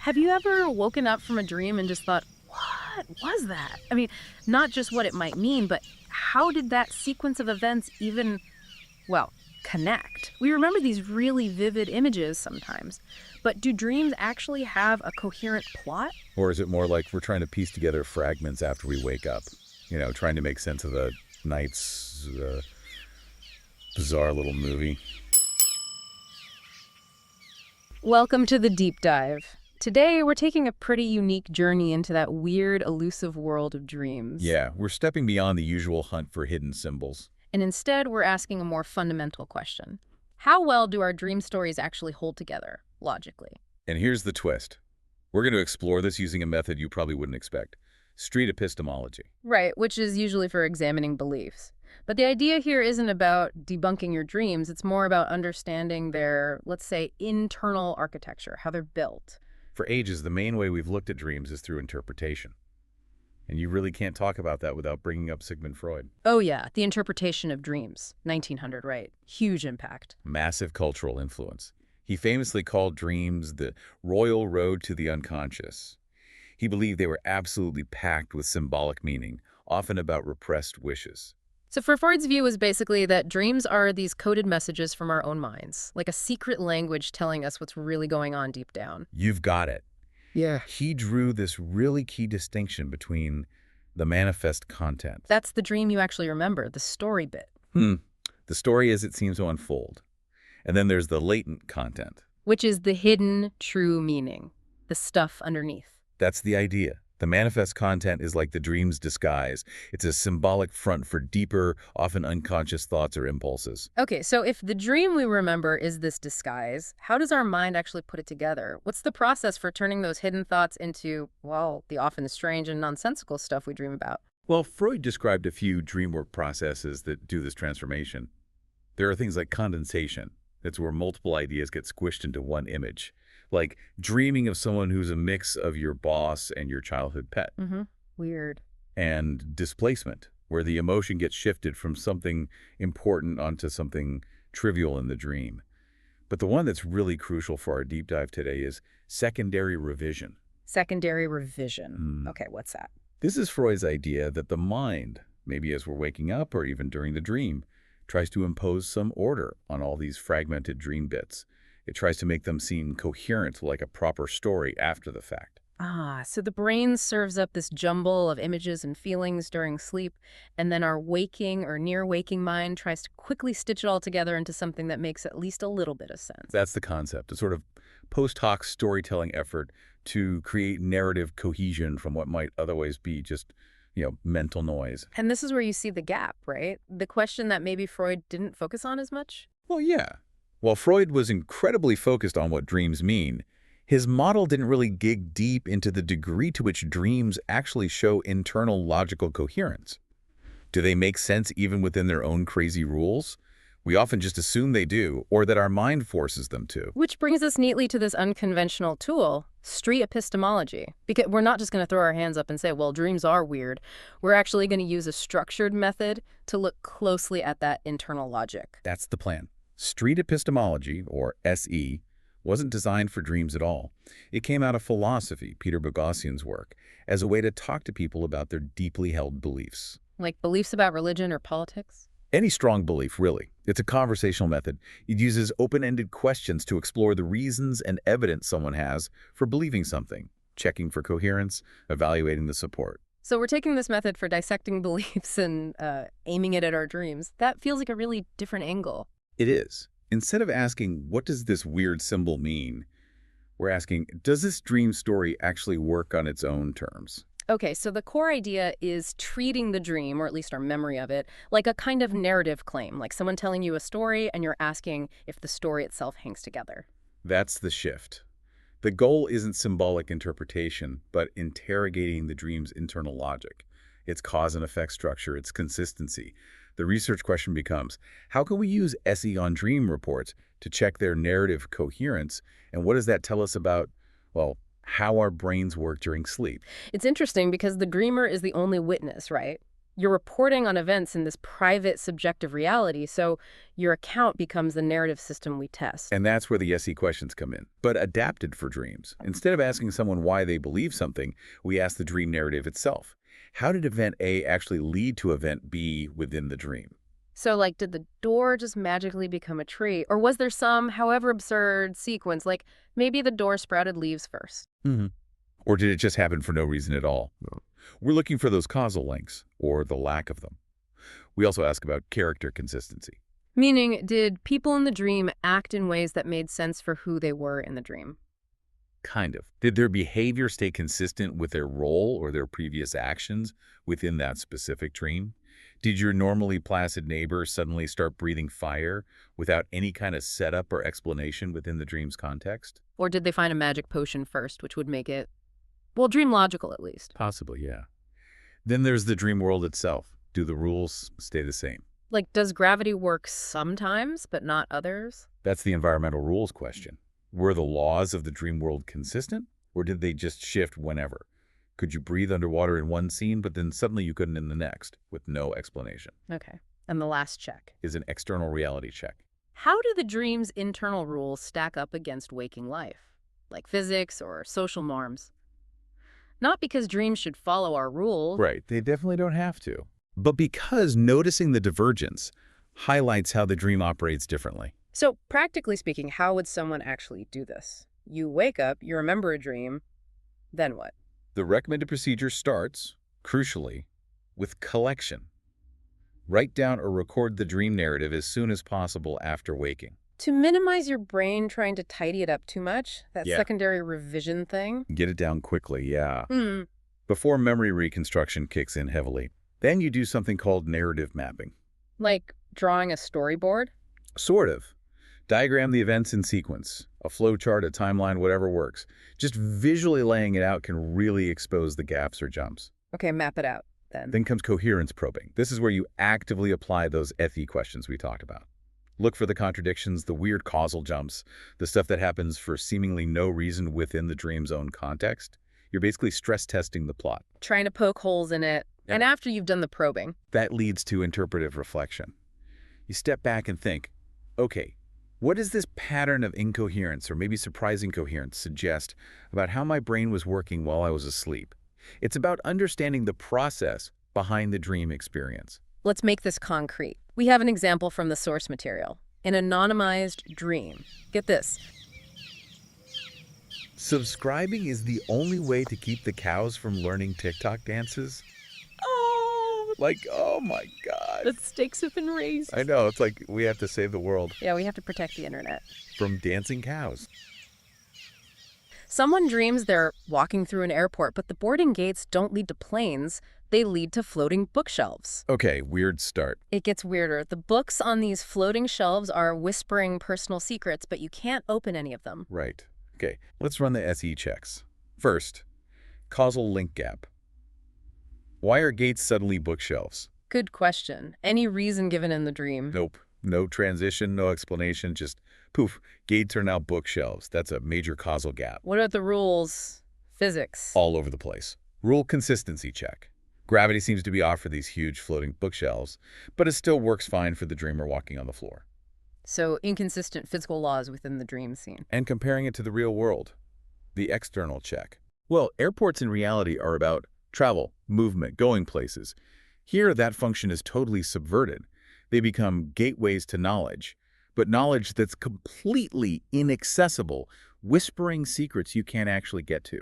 Have you ever woken up from a dream and just thought, what was that? I mean, not just what it might mean, but how did that sequence of events even, well, connect? We remember these really vivid images sometimes, but do dreams actually have a coherent plot? Or is it more like we're trying to piece together fragments after we wake up? Trying to make sense of the night's bizarre little movie. Welcome to the Deep Dive. Today, we're taking a pretty unique journey into that weird, elusive world of dreams. Yeah, we're stepping beyond the usual hunt for hidden symbols. And instead, we're asking a more fundamental question. How well do our dream stories actually hold together, logically? And here's the twist. We're going to explore this using a method you probably wouldn't expect. Street Epistemology. Right, which is usually for examining beliefs. But the idea here isn't about debunking your dreams. It's more about understanding their, let's say, internal architecture, how they're built. For ages, the main way we've looked at dreams is through interpretation. And you really can't talk about that without bringing up Sigmund Freud. Oh yeah, the interpretation of dreams. 1900, right. Huge impact. Massive cultural influence. He famously called dreams the royal road to the unconscious. He believed they were absolutely packed with symbolic meaning, often about repressed wishes. So for Freud's view was basically that dreams are these coded messages from our own minds, like a secret language telling us what's really going on deep down. You've got it. Yeah. He drew this really key distinction between the manifest content. That's the dream you actually remember, the story bit. The story as it seems to unfold. And then there's the latent content. Which is the hidden, true meaning, the stuff underneath. That's the idea. The manifest content is like the dream's disguise. It's a symbolic front for deeper, often unconscious thoughts or impulses. Okay, so if the dream we remember is this disguise, how does our mind actually put it together? What's the process for turning those hidden thoughts into, well, the often strange and nonsensical stuff we dream about? Well, Freud described a few dreamwork processes that do this transformation. There are things like condensation. That's where multiple ideas get squished into one image. Like dreaming of someone who's a mix of your boss and your childhood pet. Weird. And displacement, where the emotion gets shifted from something important onto something trivial in the dream. But the one that's really crucial for our deep dive today is secondary revision. Secondary revision. Okay, what's that? This is Freud's idea that the mind, maybe as we're waking up or even during the dream, tries to impose some order on all these fragmented dream bits. It tries to make them seem coherent, like a proper story after the fact. So the brain serves up this jumble of images and feelings during sleep, and then our waking or near-waking mind tries to quickly stitch it all together into something that makes at least a little bit of sense. That's the concept, a sort of post hoc storytelling effort to create narrative cohesion from what might otherwise be just, mental noise. And this is where you see the gap, right? The question that maybe Freud didn't focus on as much? Well, yeah. While Freud was incredibly focused on what dreams mean, his model didn't really dig deep into the degree to which dreams actually show internal logical coherence. Do they make sense even within their own crazy rules? We often just assume they do, or that our mind forces them to. Which brings us neatly to this unconventional tool, street epistemology. Because we're not just going to throw our hands up and say, well, dreams are weird. We're actually going to use a structured method to look closely at that internal logic. That's the plan. Street epistemology, or SE, wasn't designed for dreams at all. It came out of philosophy, Peter Boghossian's work, as a way to talk to people about their deeply held beliefs. Like beliefs about religion or politics? Any strong belief, really. It's a conversational method. It uses open-ended questions to explore the reasons and evidence someone has for believing something, checking for coherence, evaluating the support. So we're taking this method for dissecting beliefs and aiming it at our dreams. That feels like a really different angle. It is. Instead of asking, what does this weird symbol mean? We're asking, does this dream story actually work on its own terms? Okay, so the core idea is treating the dream, or at least our memory of it, like a kind of narrative claim, like someone telling you a story and you're asking if the story itself hangs together. That's the shift. The goal isn't symbolic interpretation, but interrogating the dream's internal logic, its cause and effect structure, its consistency. The research question becomes, how can we use SE on dream reports to check their narrative coherence, and what does that tell us about, well, how our brains work during sleep? It's interesting because the dreamer is the only witness, right? You're reporting on events in this private, subjective reality, so your account becomes the narrative system we test. And that's where the SE questions come in, but adapted for dreams. Instead of asking someone why they believe something, we ask the dream narrative itself. How did event A actually lead to event B within the dream? So, like, did the door just magically become a tree? Or was there some, however absurd, sequence? Like, maybe the door sprouted leaves first. Or did it just happen for no reason at all? We're looking for those causal links, or the lack of them. We also ask about character consistency. Meaning, did people in the dream act in ways that made sense for who they were in the dream? Kind of. Did their behavior stay consistent with their role or their previous actions within that specific dream? Did your normally placid neighbor suddenly start breathing fire without any kind of setup or explanation within the dream's context? Or did they find a magic potion first, which would make it, well, dream logical at least? Possibly, yeah. Then there's the dream world itself. Do the rules stay the same? Like, does gravity work sometimes, but not others? That's the environmental rules question. Were the laws of the dream world consistent, or did they just shift whenever? Could you breathe underwater in one scene, but then suddenly you couldn't in the next, with no explanation? Okay. And the last check Is an external reality check. How do the dream's internal rules stack up against waking life, like physics or social norms? Not because dreams should follow our rules. Right, they definitely don't have to. But because noticing the divergence highlights how the dream operates differently. So, practically speaking, how would someone actually do this? You wake up, you remember a dream, then what? The recommended procedure starts, crucially, with collection. Write down or record the dream narrative as soon as possible after waking. To minimize your brain trying to tidy it up too much, that Yeah. secondary revision thing? Get it down quickly, yeah. Before memory reconstruction kicks in heavily. Then you do something called narrative mapping. Like drawing a storyboard? Sort of. Diagram the events in sequence. A flowchart, a timeline, whatever works. Just visually laying it out can really expose the gaps or jumps. Okay, map it out then. Then comes coherence probing. This is where you actively apply those FE questions we talked about. Look for the contradictions, the weird causal jumps, the stuff that happens for seemingly no reason within the dream's own context. You're basically stress testing the plot. Trying to poke holes in it. Yeah. And after you've done the probing. That leads to interpretive reflection. You step back and think, okay, what does this pattern of incoherence or maybe surprising coherence suggest about how my brain was working while I was asleep? It's about understanding the process behind the dream experience. Let's make this concrete. We have an example from the source material. An anonymized dream. Get this. Subscribing is the only way to keep the cows from learning TikTok dances? Oh my God. The stakes have been raised. I know, it's like we have to save the world Yeah, we have to protect the internet. from dancing cows. Someone dreams they're walking through an airport, but the boarding gates don't lead to planes. They lead to floating bookshelves. Okay, weird start. It gets weirder. The books on these floating shelves are whispering personal secrets, but you can't open any of them. Right. Okay, let's run the SE checks. First, causal link gap. Why are gates suddenly bookshelves? Good question. Any reason given in the dream? Nope. No transition, no explanation, just poof, gates are now bookshelves. That's a major causal gap. What are the rules? Physics. All over the place. Rule consistency check. Gravity seems to be off for these huge floating bookshelves, but it still works fine for the dreamer walking on the floor. So inconsistent physical laws within the dream scene. And comparing it to the real world. The external check. Well, airports in reality are about travel, movement, going places. Here, that function is totally subverted. They become gateways to knowledge, but knowledge that's completely inaccessible, whispering secrets you can't actually get to.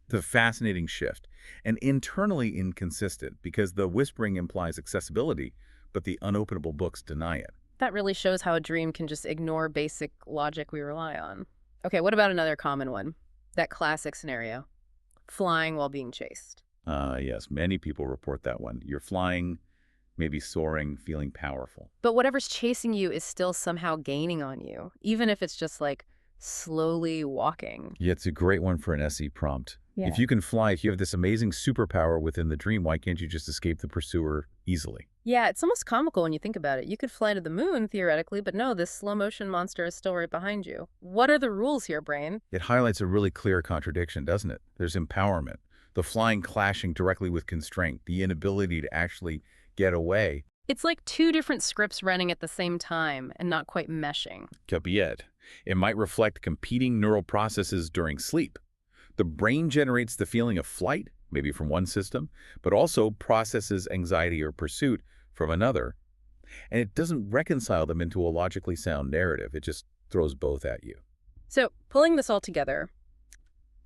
The fascinating shift, and internally inconsistent because the whispering implies accessibility, but the unopenable books deny it. That really shows how a dream can just ignore basic logic we rely on. Okay, what about another common one? That classic scenario. Flying while being chased. Yes, many people report that one. You're flying, maybe soaring, feeling powerful. But whatever's chasing you is still somehow gaining on you, even if it's just like slowly walking. Yeah, it's a great one for an SE prompt. Yeah. If you can fly, if you have this amazing superpower within the dream, why can't you just escape the pursuer easily? Yeah, it's almost comical when you think about it. You could fly to the moon, theoretically, but no, this slow-motion monster is still right behind you. What are the rules here, brain? It highlights a really clear contradiction, doesn't it? There's empowerment, The flying clashing directly with constraint, the inability to actually get away. It's like two different scripts running at the same time and not quite meshing. Could be it. It might reflect competing neural processes during sleep. The brain generates the feeling of flight, maybe from one system, but also processes anxiety or pursuit from another. And it doesn't reconcile them into a logically sound narrative. It just throws both at you. So, pulling this all together,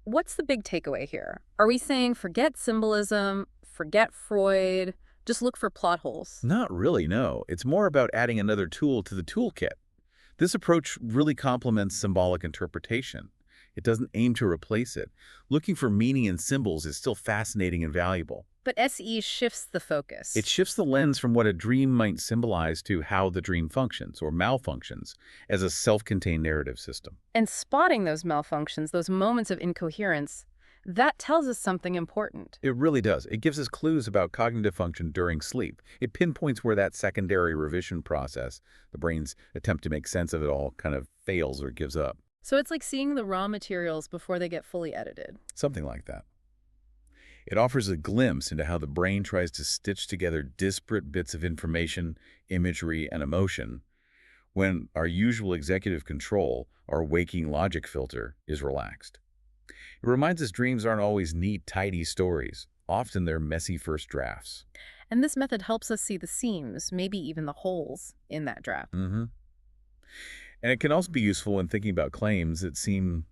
what's the big takeaway here? Are we saying forget symbolism, forget Freud, just look for plot holes? Not really, no. It's more about adding another tool to the toolkit. This approach really complements symbolic interpretation. It doesn't aim to replace it. Looking for meaning in symbols is still fascinating and valuable. But SE shifts the focus. It shifts the lens from what a dream might symbolize to how the dream functions or malfunctions as a self-contained narrative system. And spotting those malfunctions, those moments of incoherence, that tells us something important. It really does. It gives us clues about cognitive function during sleep. It pinpoints where that secondary revision process, the brain's attempt to make sense of it all, kind of fails or gives up. So it's like seeing the raw materials before they get fully edited. Something like that. It offers a glimpse into how the brain tries to stitch together disparate bits of information, imagery, and emotion when our usual executive control, our waking logic filter, is relaxed. It reminds us dreams aren't always neat, tidy stories. Often they're messy first drafts. And this method helps us see the seams, maybe even the holes, in that draft. And it can also be useful when thinking about claims that seem,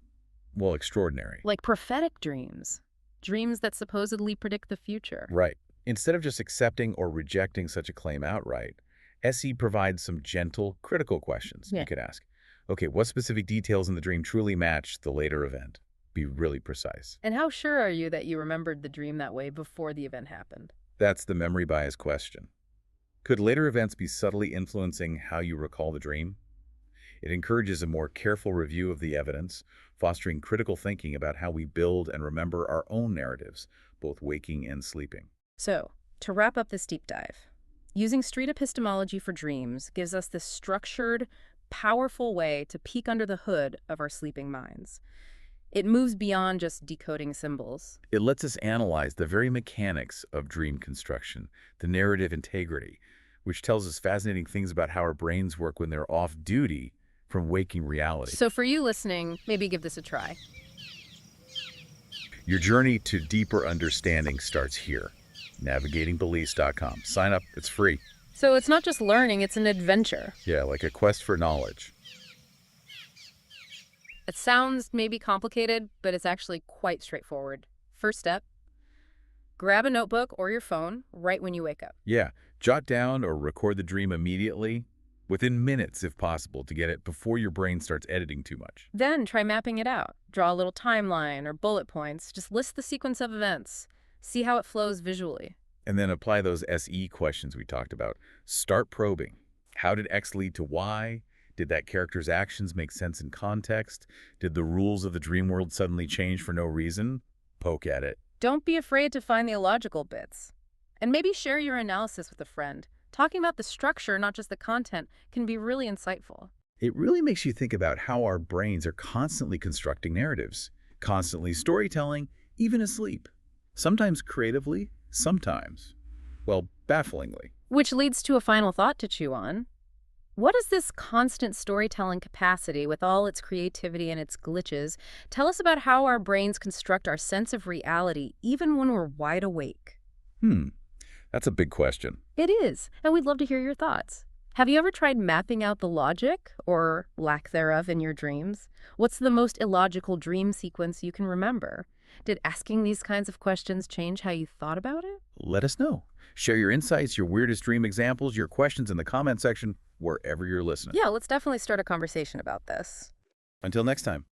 well, extraordinary. Like prophetic dreams. Dreams that supposedly predict the future. Right. Instead of just accepting or rejecting such a claim outright, SE provides some gentle, critical questions you could ask. Okay, what specific details in the dream truly match the later event? Be really precise. And how sure are you that you remembered the dream that way before the event happened? That's the memory bias question. Could later events be subtly influencing how you recall the dream? It encourages a more careful review of the evidence, fostering critical thinking about how we build and remember our own narratives, both waking and sleeping. So, to wrap up this deep dive, using street epistemology for dreams gives us this structured, powerful way to peek under the hood of our sleeping minds. It moves beyond just decoding symbols. It lets us analyze the very mechanics of dream construction, the narrative integrity, which tells us fascinating things about how our brains work when they're off duty from waking reality. So for you listening, maybe give this a try. Your journey to deeper understanding starts here. NavigatingBeliefs.com. Sign up. It's free. So it's not just learning, it's an adventure. Yeah, like a quest for knowledge. It sounds maybe complicated, but it's actually quite straightforward. First step, grab a notebook or your phone right when you wake up. Yeah, jot down or record the dream immediately, within minutes if possible, to get it before your brain starts editing too much. Then try mapping it out. Draw a little timeline or bullet points. Just list the sequence of events. See how it flows visually. And then apply those SE questions we talked about. Start probing. How did X lead to Y? Did that character's actions make sense in context? Did the rules of the dream world suddenly change for no reason? Poke at it. Don't be afraid to find the illogical bits. And maybe share your analysis with a friend. Talking about the structure, not just the content, can be really insightful. It really makes you think about how our brains are constantly constructing narratives, constantly storytelling, even asleep. Sometimes creatively, sometimes, well, bafflingly. Which leads to a final thought to chew on. What does this constant storytelling capacity, with all its creativity and its glitches, tell us about how our brains construct our sense of reality, even when we're wide awake? That's a big question. It is, and we'd love to hear your thoughts. Have you ever tried mapping out the logic, or lack thereof, in your dreams? What's the most illogical dream sequence you can remember? Did asking these kinds of questions change how you thought about it? Let us know. Share your insights, your weirdest dream examples, your questions in the comment section, wherever you're listening. Yeah, let's definitely start a conversation about this. Until next time.